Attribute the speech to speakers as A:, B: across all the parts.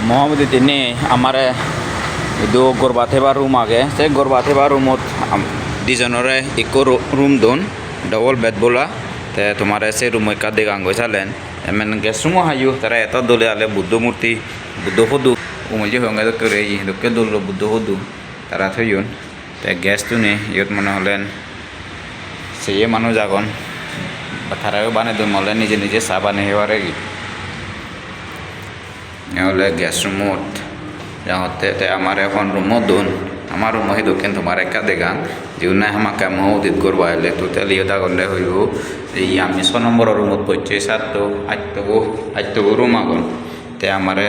A: মোহাম্মদ তিনি আমার ಇದು গোরবাথেবা রুম আগে সে গোরবাথেবা রুমত দুজনরে ইকো রুম দোন ডবল বেড বলা তে তোমার সে রুম একা দিকে আঙ্গ চালেন এমন গেস্ট রুমও হাইও তারা এত দলে আলে বুদ্ধ মূর্তি বুদ্ধ ফদু উমলি হঙ্গে করে দোকে দল বুদ্ধ ফদু তারা থইন তে গেস্টও নেই ইয়ত মনে হলেন সেই মানুষ আগন তারাও বানিয়ে দিন মলে নিজে নিজে চা বানিয়ে হেবারে কি হলে গেস্ট রুমত যাতে আমার এখন রুমও দোন আমার রুম হইতো কিন্তু তোমার একা দেখান যেও না আমাকে মহদিত করবো আইলে তো তাহলে ইয়ে গলে হইব এই আমি 6 নম্বর রুমত পড়ছে 8 রুম আগন তে আমারে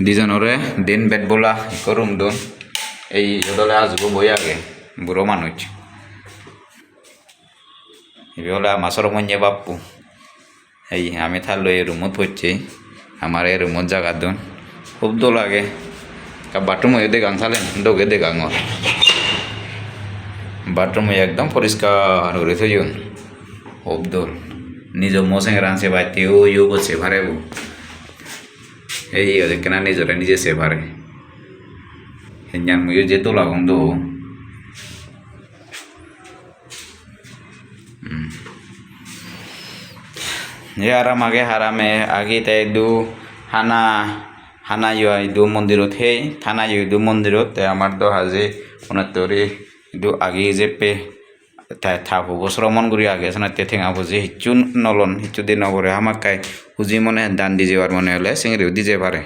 A: দুজনরে দিন বেড বলা ইকো রুম দোন এই দলে আসবো বই আগে বুড়ো মানুষ এই হলে মাসর মঞ্জে বাপ্পু এই আমি থাকলো এই রুমত পড়ছি আমার এই রুমত জায়গা দোন খুব দো লাগে বাথরুম হয়ে গাং চালেন ডোকে দে গাঙর বাথরুম একদম পরিষ্কার করে থইন খুব দোল নিজ মশে রাঁধছে বাইতেও ইউ করছে ভারে এই কেনা নিজরে নিজে সে ভারে হেঞ্জান মুই যে তো লাগুন দো আরামে আগে তাই দু হানা ইদু মন্দিরত সেই থানা ইদু মন্দিরত আমার তো হাজে অনেকরি ইদু আগে যে পে থাকবো শ্রমণ করি আগে তে ঠেঙা বুঝি হিচু নলন হিচু দি নগরে আমাকাই হুজি মনে দান দি যাবার মনে হলে চিংড়িও দি যে পারে।